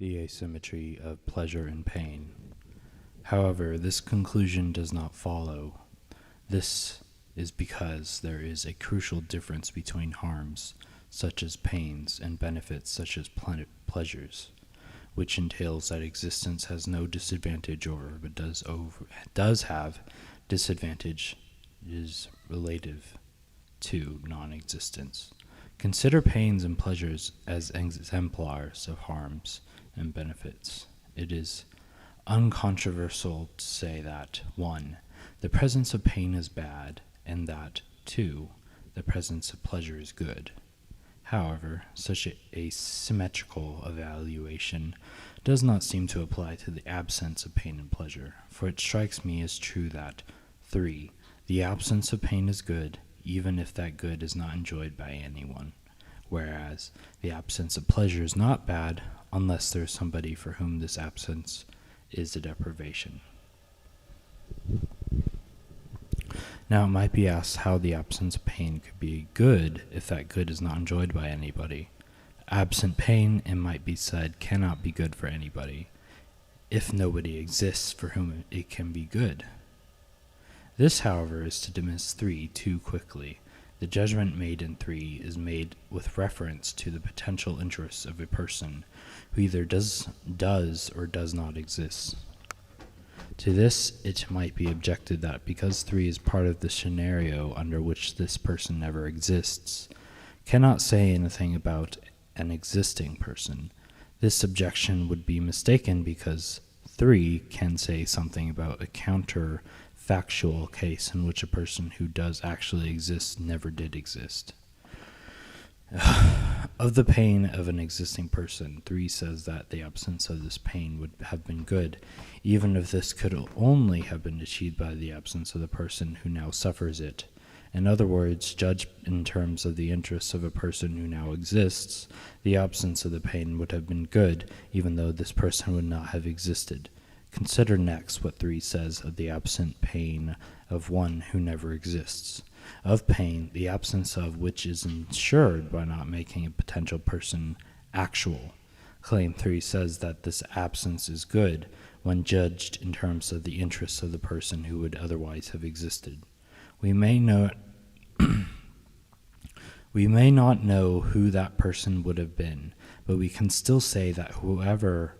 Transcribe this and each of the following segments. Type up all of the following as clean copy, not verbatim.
the asymmetry of pleasure and pain. However, this conclusion does not follow. This is because there is a crucial difference between harms, such as pains, and benefits, such as pleasures, which entails that existence has no disadvantage over, but does have disadvantages relative to non-existence. Consider pains and pleasures as exemplars of harms and benefits. It is uncontroversial to say that 1. The presence of pain is bad, and that 2. The presence of pleasure is good. However, such a symmetrical evaluation does not seem to apply to the absence of pain and pleasure, for it strikes me as true that 3. The absence of pain is good, even if that good is not enjoyed by anyone, whereas the absence of pleasure is not bad unless there is somebody for whom this absence is a deprivation. Now, it might be asked how the absence of pain could be good if that good is not enjoyed by anybody. Absent pain, it might be said, cannot be good for anybody, if nobody exists for whom it can be good. This, however, is to dismiss 3 too quickly. The judgment made in 3 is made with reference to the potential interests of a person who either does or does not exist. To this, it might be objected that because 3 is part of the scenario under which this person never exists, cannot say anything about an existing person. This objection would be mistaken because 3 can say something about a counterfactual case in which a person who does actually exist never did exist. Of the pain of an existing person, 3 says that the absence of this pain would have been good, even if this could only have been achieved by the absence of the person who now suffers it. In other words, judged in terms of the interests of a person who now exists, the absence of the pain would have been good, even though this person would not have existed. Consider next what 3 says of the absent pain of one who never exists. Of pain, the absence of which is ensured by not making a potential person actual. Claim 3 says that this absence is good when judged in terms of the interests of the person who would otherwise have existed. We may not know who that person would have been, but we can still say that whoever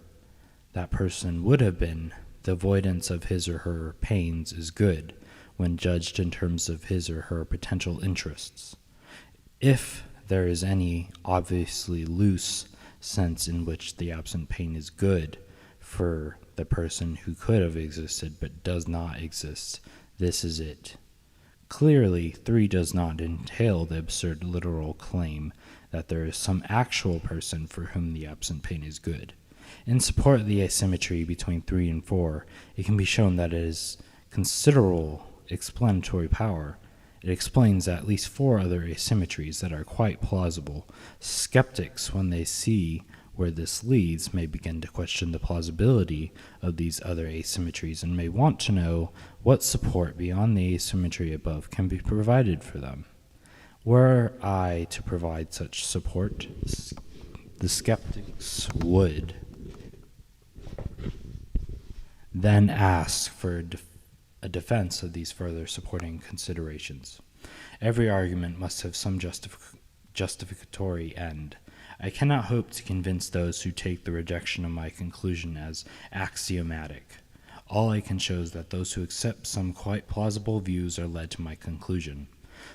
that person would have been, the avoidance of his or her pains is good when judged in terms of his or her potential interests. If there is any obviously loose sense in which the absent pain is good for the person who could have existed but does not exist, this is it. Clearly, 3 does not entail the absurd literal claim that there is some actual person for whom the absent pain is good. In support of the asymmetry between 3 and 4, it can be shown that it is considerable explanatory power. It explains at least 4 other asymmetries that are quite plausible. Skeptics, when they see where this leads, may begin to question the plausibility of these other asymmetries and may want to know what support beyond the asymmetry above can be provided for them. Were I to provide such support, the skeptics would then ask for a defense of these further supporting considerations. Every argument must have some justificatory end. I cannot hope to convince those who take the rejection of my conclusion as axiomatic. All I can show is that those who accept some quite plausible views are led to my conclusion.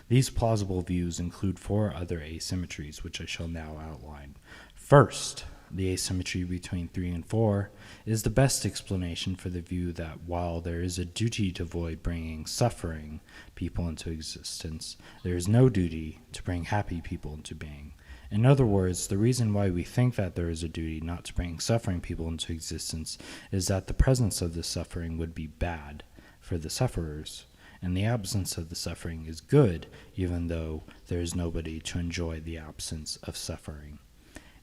These plausible views include 4 other asymmetries, which I shall now outline. First, the asymmetry between 3 and 4 is the best explanation for the view that while there is a duty to avoid bringing suffering people into existence, there is no duty to bring happy people into being. In other words, the reason why we think that there is a duty not to bring suffering people into existence is that the presence of the suffering would be bad for the sufferers, and the absence of the suffering is good, even though there is nobody to enjoy the absence of suffering.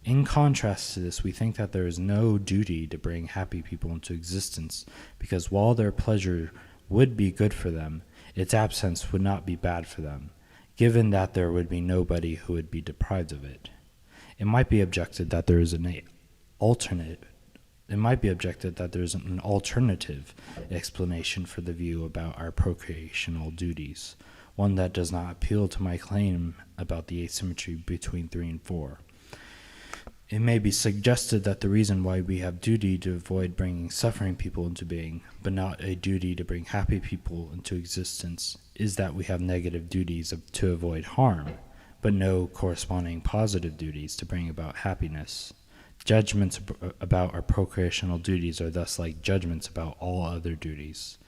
In contrast to this, we think that there is no duty to bring happy people into existence, because while their pleasure would be good for them, its absence would not be bad for them, given that there would be nobody who would be deprived of it. It might be objected that there is an alternate it might be objected that there's an alternative explanation for the view about our procreational duties, one that does not appeal to my claim about the asymmetry between 3 and 4. It may be suggested that the reason why we have duty to avoid bringing suffering people into being, but not a duty to bring happy people into existence, is that we have negative duties to avoid harm, but no corresponding positive duties to bring about happiness. Judgments about our procreational duties are thus like judgments about all other duties.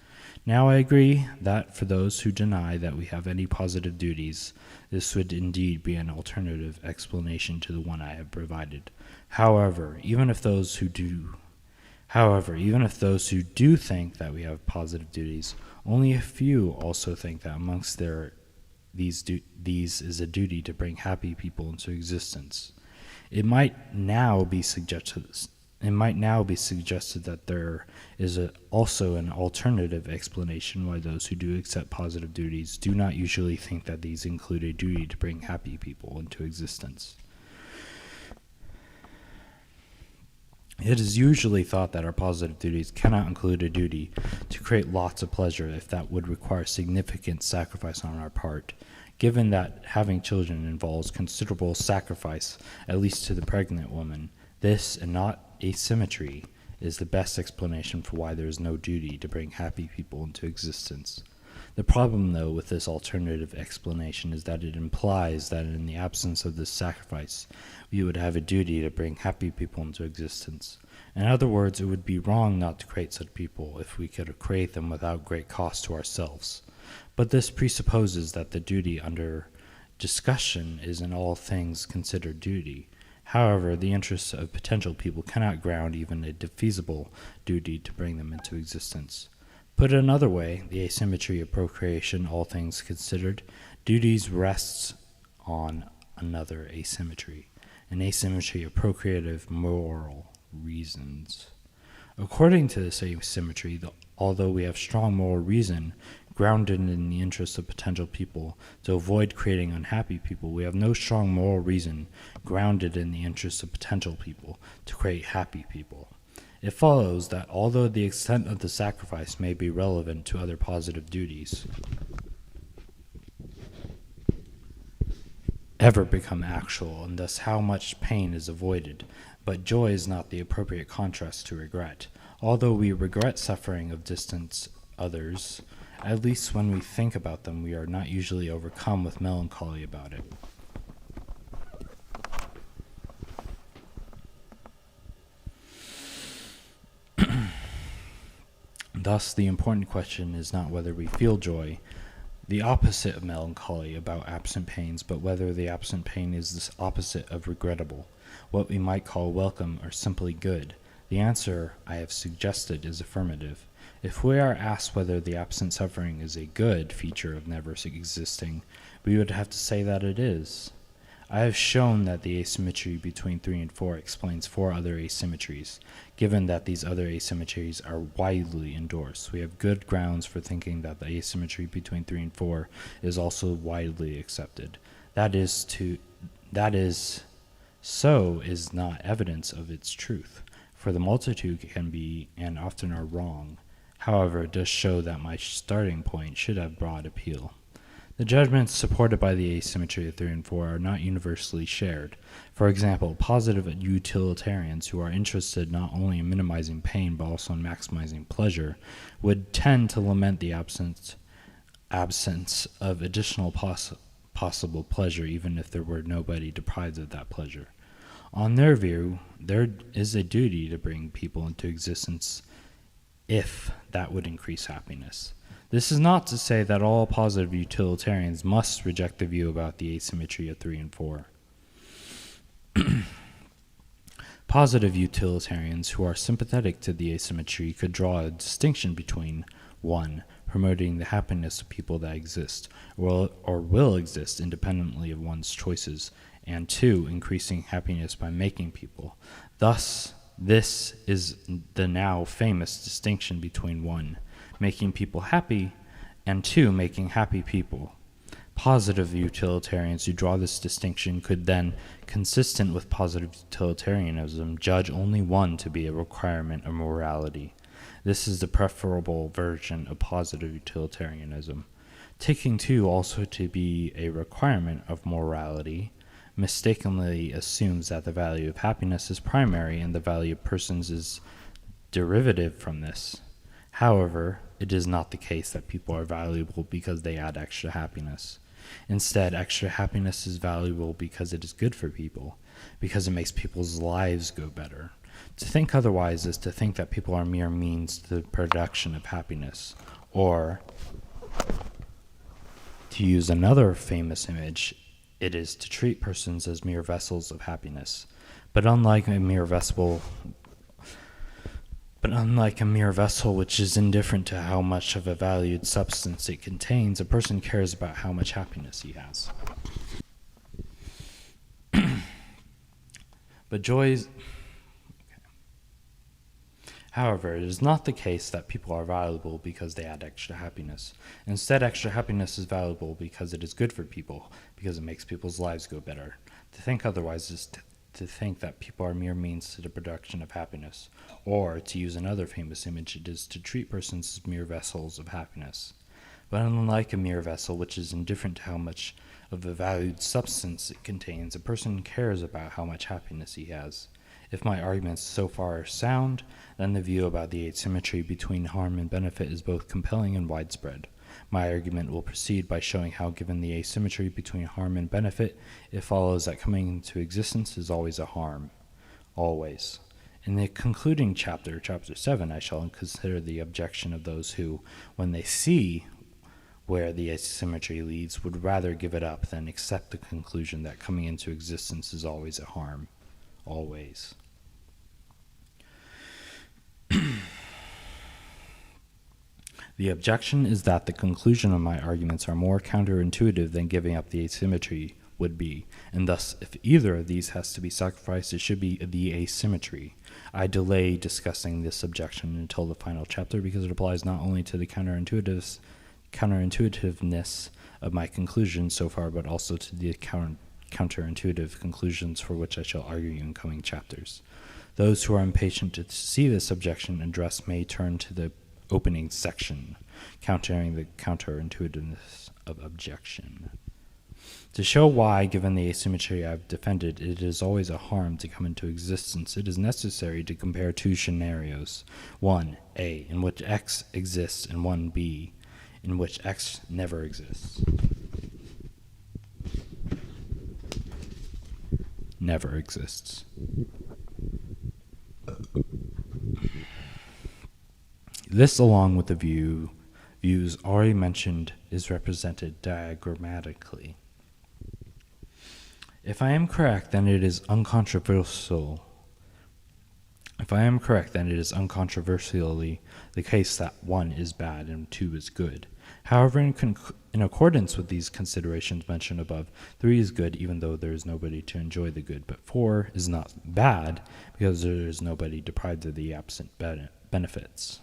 Now I agree that for those who deny that we have any positive duties, this would indeed be an alternative explanation to the one I have provided. However, even if those who do think that we have positive duties, only a few also think that amongst these is a duty to bring happy people into existence. It might now be suggested that there is also an alternative explanation why those who do accept positive duties do not usually think that these include a duty to bring happy people into existence. It is usually thought that our positive duties cannot include a duty to create lots of pleasure if that would require significant sacrifice on our part. Given that having children involves considerable sacrifice, at least to the pregnant woman, this, and not asymmetry, is the best explanation for why there is no duty to bring happy people into existence. The problem, though, with this alternative explanation is that it implies that in the absence of this sacrifice, we would have a duty to bring happy people into existence. In other words, it would be wrong not to create such people if we could create them without great cost to ourselves. But this presupposes that the duty under discussion is in all things considered duty. However, the interests of potential people cannot ground even a defeasible duty to bring them into existence. Put another way, the asymmetry of procreation, all things considered, duties rests on another asymmetry, an asymmetry of procreative moral reasons. According to this asymmetry, although we have strong moral reason grounded in the interests of potential people to avoid creating unhappy people, we have no strong moral reason grounded in the interests of potential people to create happy people. It follows that although the extent of the sacrifice may be relevant to other positive duties, ever become actual, and thus how much pain is avoided, but joy is not the appropriate contrast to regret. Although we regret suffering of distant others, at least when we think about them, we are not usually overcome with melancholy about it. Thus, the important question is not whether we feel joy, the opposite of melancholy, about absent pains, but whether the absent pain is the opposite of regrettable, what we might call welcome or simply good. The answer I have suggested is affirmative. If we are asked whether the absent suffering is a good feature of never existing, we would have to say that it is. I have shown that the asymmetry between 3 and 4 explains 4 other asymmetries. Given that these other asymmetries are widely endorsed, we have good grounds for thinking that the asymmetry between 3 and 4 is also widely accepted. That is not evidence of its truth, for the multitude can be and often are wrong. However, it does show that my starting point should have broad appeal. The judgments supported by the asymmetry of 3 and 4 are not universally shared. For example, positive utilitarians who are interested not only in minimizing pain but also in maximizing pleasure would tend to lament the absence of additional possible pleasure even if there were nobody deprived of that pleasure. On their view, there is a duty to bring people into existence if that would increase happiness. This is not to say that all positive utilitarians must reject the view about the asymmetry of 3 and 4. Positive utilitarians who are sympathetic to the asymmetry could draw a distinction between 1. Promoting the happiness of people that exist or will exist independently of one's choices, and 2. Increasing happiness by making people. Thus, this is the now famous distinction between 1. Making people happy, and 2. Making happy people. Positive utilitarians who draw this distinction could then, consistent with positive utilitarianism, judge only one to be a requirement of morality. This is the preferable version of positive utilitarianism. Taking two also to be a requirement of morality mistakenly assumes that the value of happiness is primary and the value of persons is derivative from this. However, it is not the case that people are valuable because they add extra happiness. Instead, extra happiness is valuable because it is good for people, because it makes people's lives go better. To think otherwise is to think that people are mere means to the production of happiness, or, to use another famous image, it is to treat persons as mere vessels of happiness. But unlike a mere vessel which is indifferent to how much of a valued substance it contains, a person cares about how much happiness he has. However, it is not the case that people are valuable because they add extra happiness. Instead, extra happiness is valuable because it is good for people, because it makes people's lives go better. To think otherwise is to think that people are mere means to the production of happiness, or, to use another famous image, it is to treat persons as mere vessels of happiness. But unlike a mere vessel which is indifferent to how much of the valued substance it contains, a person cares about how much happiness he has. If my arguments so far are sound, then the view about the asymmetry between harm and benefit is both compelling and widespread. My argument will proceed by showing how, given the asymmetry between harm and benefit, it follows that coming into existence is always a harm. Always. In the concluding chapter, chapter 7, I shall consider the objection of those who, when they see where the asymmetry leads, would rather give it up than accept the conclusion that coming into existence is always a harm. Always. The objection is that the conclusion of my arguments are more counterintuitive than giving up the asymmetry would be, and thus, if either of these has to be sacrificed, it should be the asymmetry. I delay discussing this objection until the final chapter because it applies not only to the counterintuitiveness of my conclusions so far, but also to the counterintuitive conclusions for which I shall argue in coming chapters. Those who are impatient to see this objection addressed may turn to the opening section, countering the counterintuitiveness of objection. To show why, given the asymmetry I have defended, it is always a harm to come into existence, it is necessary to compare two scenarios, one, A, in which X exists, and one, B, in which X never exists. Never exists. This, along with the views already mentioned, is represented diagrammatically. If I am correct, then it is uncontroversially the case that 1 is bad and 2 is good. However, in accordance with these considerations mentioned above, 3 is good even though there is nobody to enjoy the good, but 4 is not bad because there is nobody deprived of the absent benefits.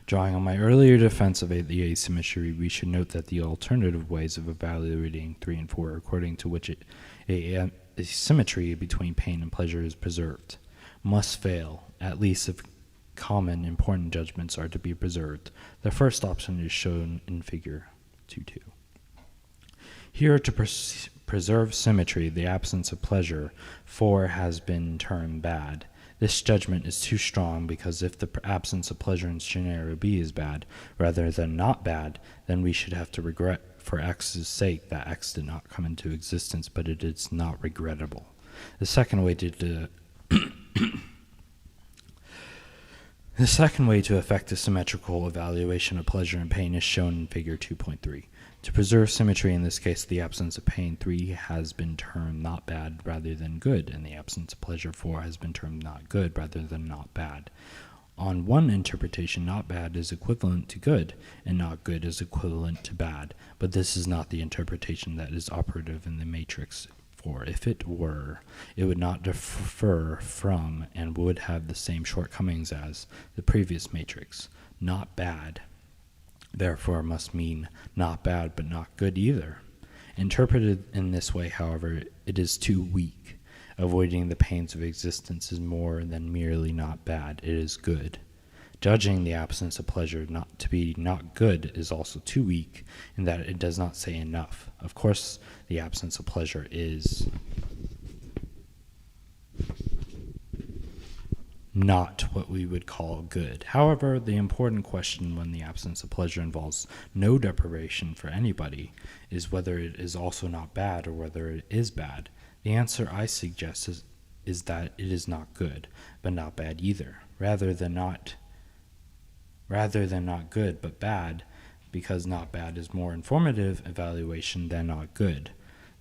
Drawing on my earlier defense of the asymmetry, we should note that the alternative ways of evaluating 3 and 4, according to which a symmetry between pain and pleasure is preserved, must fail, at least if common important judgments are to be preserved. The first option is shown in Figure 2.2. Here, to preserve symmetry, the absence of pleasure, 4 has been termed bad. This judgment is too strong because if the absence of pleasure in scenario B is bad, rather than not bad, then we should have to regret for X's sake that X did not come into existence, but it is not regrettable. The second way to effect a symmetrical evaluation of pleasure and pain is shown in Figure 2.3. To preserve symmetry, in this case, the absence of pain, 3 has been termed not bad rather than good, and the absence of pleasure, 4 has been termed not good rather than not bad. On one interpretation, not bad is equivalent to good, and not good is equivalent to bad, but this is not the interpretation that is operative in the matrix. For if it were, it would not differ from and would have the same shortcomings as the previous matrix. Not bad therefore must mean not bad but not good either. Interpreted in this way, however, it is too weak. Avoiding the pains of existence is more than merely not bad, it is good. Judging the absence of pleasure not to be not good is also too weak, in that it does not say enough. Of course, the absence of pleasure is not what we would call good. However, the important question when the absence of pleasure involves no deprivation for anybody is whether it is also not bad or whether it is bad. The answer I suggest is that it is not good, but not bad either, rather than not good but bad, because not bad is more informative evaluation than not good.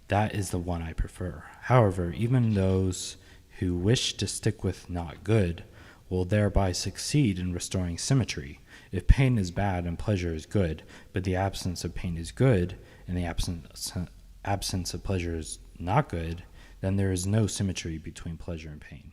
That is the one I prefer. However, even those who wish to stick with not good will thereby succeed in restoring symmetry. If pain is bad and pleasure is good, but the absence of pain is good and the absence of pleasure is not good, then there is no symmetry between pleasure and pain.